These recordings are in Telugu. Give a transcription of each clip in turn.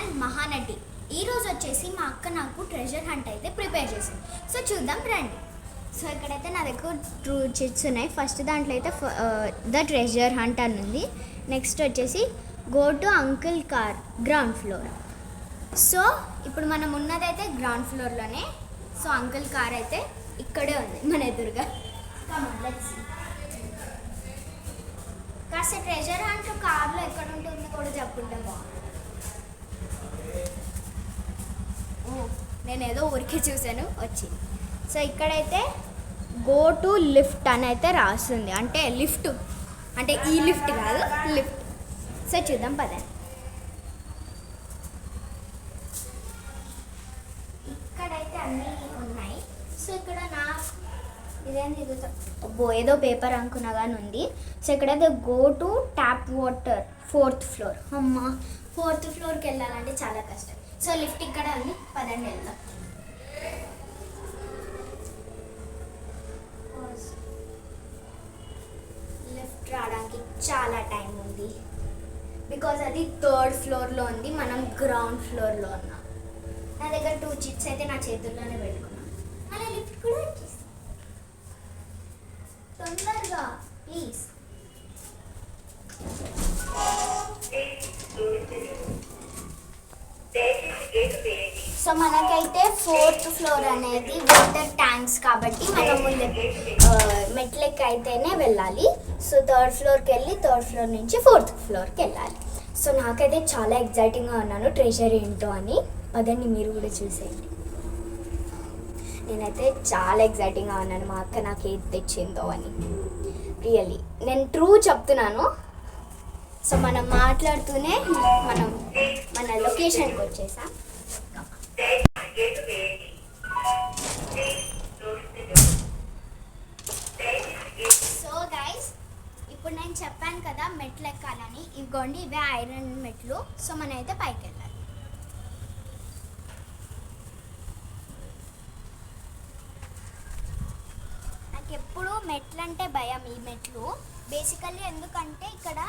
అండ్ మహానటి. ఈరోజు వచ్చేసి మా అక్క నాకు ట్రెజర్ హంట్ అయితే ప్రిపేర్ చేసింది. సో చూద్దాం రండి. సో ఇక్కడైతే నా దగ్గర 2 చిట్స్ ఉన్నాయి. ఫస్ట్ దాంట్లో అయితే ద ట్రెజర్ హంట్ అని ఉంది. నెక్స్ట్ వచ్చేసి go to uncle car ground floor. So ఇప్పుడు మనం ఉన్నదైతే గ్రౌండ్ ఫ్లోర్లోనే. సో అంకుల్ కార్ అయితే ఇక్కడే ఉంది మన ఎదురుగా. కాస్త ట్రెజర్ హంట్ కార్లో ఎక్కడ ఉంటుందో కూడా చెప్పుకుంటే బాగుంది. నేను ఏదో ఊరికే చూశాను వచ్చింది. సో ఇక్కడైతే గో టు లిఫ్ట్ అని అయితే రాస్తుంది. అంటే లిఫ్ట్ అంటే ఈ లిఫ్ట్ కాదు, లిఫ్ట్. సో చూద్దాం పదండి. ఇక్కడైతే అన్నీ ఉన్నాయి. సో ఇక్కడ ఇదేంటి ఏదో పేపర్ అనుకున్నా కానీ ఉంది. సో ఇక్కడైతే go to tap water 4th floor. అమ్మ 4th ఫ్లోర్కి వెళ్ళాలంటే చాలా కష్టం. సో లిఫ్ట్ ఇక్కడ ఉంది, పదండి వెళ్దాం. లిఫ్ట్ రావడానికి చాలా టైం ఉంది బికాజ్ అది 3rd ఫ్లోర్లో ఉంది, మనం గ్రౌండ్ ఫ్లోర్లో ఉన్నాం. నా దగ్గర 2 చిట్స్ అయితే నా చేతుల్లోనే పెట్టుకున్నాను. అలా లిఫ్ట్ కూడా వచ్చేసి తొందరగా ప్లీజ్. సో మనకైతే 4th ఫ్లోర్ అనేది వాటర్ ట్యాంక్స్ కాబట్టి మనం ముందు మెట్లెక్కి అయితేనే వెళ్ళాలి. సో 3rd ఫ్లోర్కి వెళ్ళి 3rd ఫ్లోర్ నుంచి 4th ఫ్లోర్కి వెళ్ళాలి. సో నాకైతే చాలా ఎగ్జైటింగ్గా ఉన్నాను ట్రెజర్ ఏంటో అని. అదండి మీరు కూడా చూసేయండి. నేనైతే చాలా ఎగ్జైటింగ్గా ఉన్నాను మా అక్క నాకు ఏది తెచ్చిందో అని. రియల్లీ నేను ట్రూ చెప్తున్నాను. సో మనం మాట్లాడుతూనే మన లొకేషన్కి వచ్చేసాం. సో గైస్ ఇప్పుడు నేను చెప్పాను కదా మెట్లు ఎక్కాలని. ఇవ్వండి ఇవే ఐరన్ మెట్లు. సో మనం అయితే పైకి వెళ్ళాలి. ఎప్పుడు మెట్లు అంటే భయం. ఈ మెట్లు బేసికల్లీ ఎందుకంటే ఇక్కడ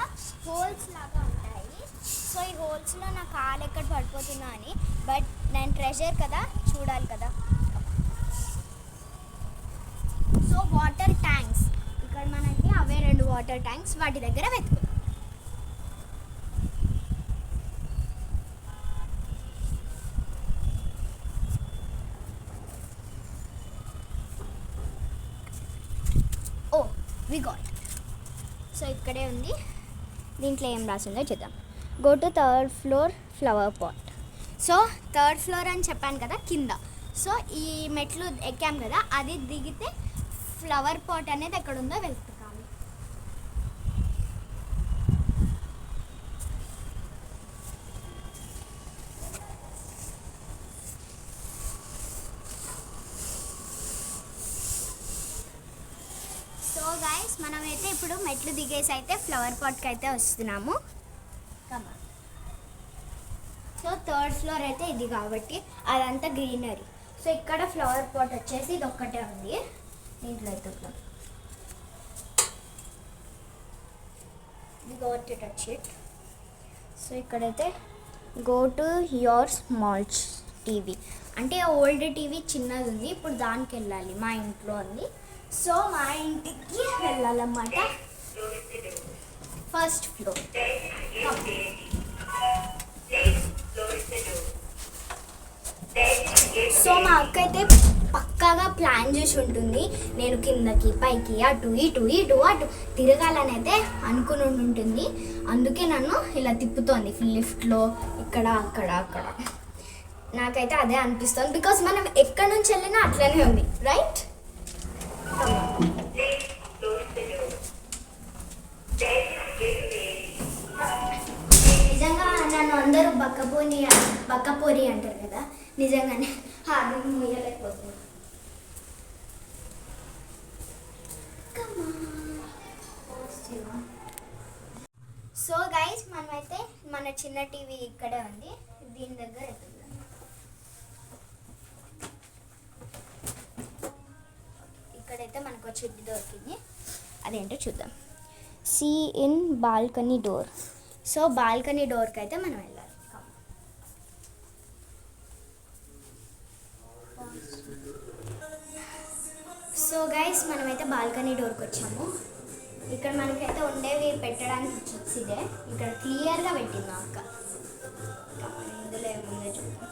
హోల్స్ లాగా ఉంటాయి. సో ఈ హోల్స్లో నా కాలు ఎక్కడ పడిపోతున్నా అని. బట్ నేను ట్రెజర్ కదా, చూడాలి కదా. సో వాటర్ ట్యాంక్స్ ఇక్కడ మనకి అవే 2 వాటర్ ట్యాంక్స్, వాటి దగ్గర వెతుకుతాం. We got. సో ఇక్కడే ఉంది. దీంట్లో ఏం రాసిందో చూద్దాం. Go to 3rd floor flower pot. So 3rd floor అని చెప్పాను కదా కింద. సో ఈ మెట్లు ఎక్కాం కదా, అది దిగితే ఫ్లవర్ పాట్ అనేది ఎక్కడ ఉందో వెతుకుతాము. సో గైస్ మనమైతే ఇప్పుడు మెట్లు దిగేసి అయితే ఫ్లవర్ పాట్కి అయితే వస్తున్నాము. సో 3rd ఫ్లోర్ అయితే ఇది కాబట్టి అదంతా గ్రీనరీ. సో ఇక్కడ ఫ్లవర్ పాట్ వచ్చేసి ఇది ఒక్కటే ఉంది. దీంట్లో అయితే గోట్ టచ్ ఇట్. సో ఇక్కడైతే go to your small TV అంటే ఓల్డ్ టీవీ చిన్నది ఉంది, ఇప్పుడు దానికి వెళ్ళాలి. మా ఇంట్లో ఉంది. సో మా ఇంటికి వెళ్ళాలన్నమాట. 1st floor. సో మా అక్క అయితే పక్కాగా ప్లాన్ చేసి ఉంటుంది. నేను కిందకి పైకి అటు ఇటు తిరగాలని అయితే అనుకుని ఉంటుంది. అందుకే నన్ను ఇలా తిప్పుతోంది లిఫ్ట్లో ఇక్కడ అక్కడ. నాకైతే అదే అనిపిస్తుంది బికాస్ మనం ఎక్కడి నుంచి వెళ్ళినా అట్లనే ఉంది, రైట్? నిజంగా నన్ను అందరూ బక్కపోరి అంటారు కదా, నిజంగానే హార్డ్ మూయలేకపోతున్నా. సో గైస్ మనమైతే మన చిన్న టీవీ ఇక్కడే ఉంది, దీని దగ్గర వెళ్తున్నాం. ఇక్కడైతే మనకు చిట్టి దొరికింది, అదేంటో చూద్దాం. See in balcony door. So balcony డోర్కి అయితే మనం వెళ్ళాలి. సో గైస్ మనమైతే బాల్కనీ డోర్కి వచ్చాము. ఇక్కడ మనకైతే ఉండేవి పెట్టడానికి చిప్స్ ఇదే. ఇక్కడ క్లియర్గా పెట్టింది మా అక్క. ఇందులో ఏముందో చూద్దాం.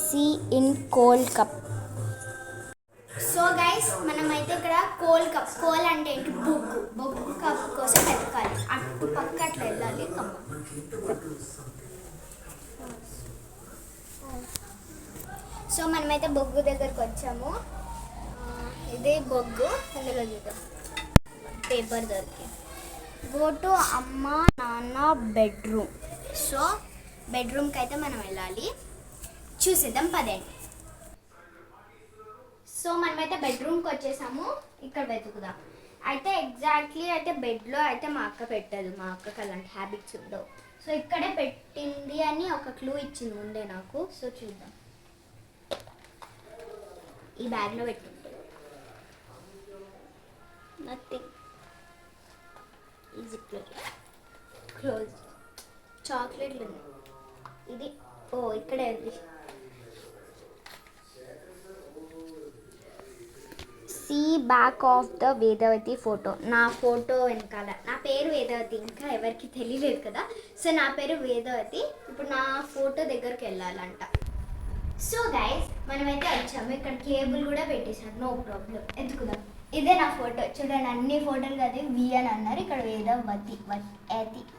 See in cold cup. So guys మనమైతే ఇక్కడ కోల్డ్ కప్, కోల్ అంటే ఏంటి, బొగ్గు కప్ కోసం వెతకాలి. అటు పక్క అట్లా వెళ్ళాలి. సో మనమైతే బొగ్గు దగ్గరకు వచ్చాము. ఇది బొగ్గు, అందులో చూద్దాం పేపర్ దొరికి. గో టు అమ్మ నాన్న బెడ్రూమ్. సో బెడ్రూమ్కి అయితే మనం వెళ్ళాలి, చూసేద్దాం పదండి. సో మనమైతే బెడ్రూమ్కి వచ్చేసాము. ఇక్కడ వెతుకుదాం. అయితే ఎగ్జాక్ట్లీ అయితే బెడ్లో అయితే మా అక్క పెట్టదు, మా అక్కకి అలాంటి హ్యాబిట్స్ ఉండవు. సో ఇక్కడే పెట్టింది అని ఒక క్లూ ఇచ్చింది ముందే నాకు. సో చూద్దాం. ఈ బ్యాగ్లో పెట్టింది. నథింగ్. Easy close. చాక్లెట్లు ఉన్నాయి. ఇది ఇక్కడే ఉంది. See back of the Vedavathi photo. నా ఫోటో వెనకాల నా పేరు వేదవతి, ఇంకా ఎవరికి తెలియలేదు కదా. సో నా పేరు వేదవతి. ఇప్పుడు నా ఫోటో దగ్గరికి వెళ్ళాలంట. సో గైస్ మనమైతే వచ్చాము. ఇక్కడ కేబుల్ కూడా పెట్టేశారు, నో ప్రాబ్లం. ఎత్తుకుదాం. ఇదే నా ఫోటో చూడండి. అన్ని ఫోటోలు కదా వి అని అన్నారు. ఇక్కడ వేదవతి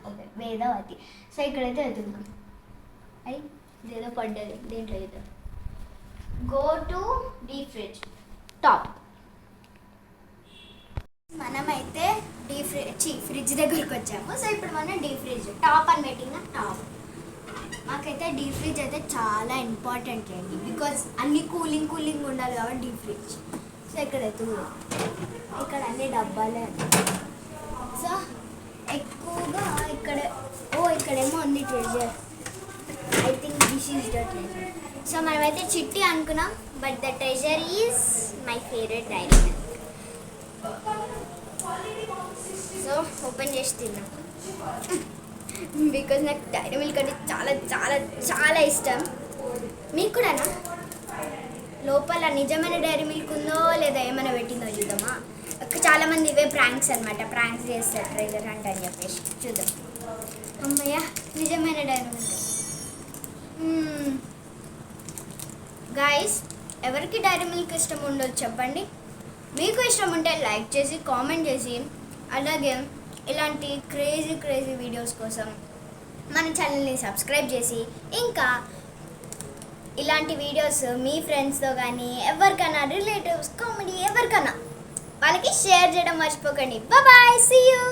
ఓకే వేదవతి. సో ఇక్కడైతే ఎత్తుకుదాం. ఇదేదో పడ్డది దేంట్లో ఏదో. Go to deep fridge top. మనమైతే ఫ్రిడ్జ్ దగ్గరికి వచ్చాము. సో ఇప్పుడు మనం డీప్ ఫ్రిడ్జ్ టాప్ అని పెట్టిన టాప్. మాకైతే డీప్ ఫ్రిడ్జ్ అయితే చాలా ఇంపార్టెంట్ అండి, బికాజ్ అన్ని కూలింగ్ ఉండాలి కాబట్టి డీప్ ఫ్రిడ్జ్. సో ఇక్కడ ఇక్కడ అన్ని డబ్బాలే. సో ఎక్కువగా ఇక్కడేమో ఉంది treasure. I think this is the treasure. So మనమైతే చిట్టి అనుకున్నాం, but the treasure is my favourite Dairy Milk. So open చేసి తిన్నాం, బికాజ్ నాకు డైరీ మిల్క్ అంటే చాలా చాలా చాలా ఇష్టం. మీకు కూడానా? లోపల నిజమైన డైరీ మిల్క్ ఉందో లేదా ఏమైనా పెట్టిందో చూద్దామా. చాలామంది ఇవే ప్రాంక్స్ అనమాట, ప్రాంక్స్ చేస్తారు ట్రెజర్ హంట్ అని చెప్పేసి. చూద్దాం. అమ్మయ్య నిజమైన డైరీ మిల్క్. గాయస్ ఎవరికి డైరీ మిల్క్ ఇష్టం ఉండదు చెప్పండి. మీకు ఇష్టం ఉంటే లైక్ చేసి కామెంట్ చేసి, అలాగే ఇలాంటి క్రేజీ వీడియోస్ కోసం మన ఛానల్ని సబ్స్క్రైబ్ చేసి, ఇంకా ఇలాంటి వీడియోస్ మీ ఫ్రెండ్స్తో కానీ ఎవరికైనా రిలేటివ్స్ కామెడీ ఎవరికైనా వాళ్ళకి షేర్ చేయడం మర్చిపోకండి. Bye, see you.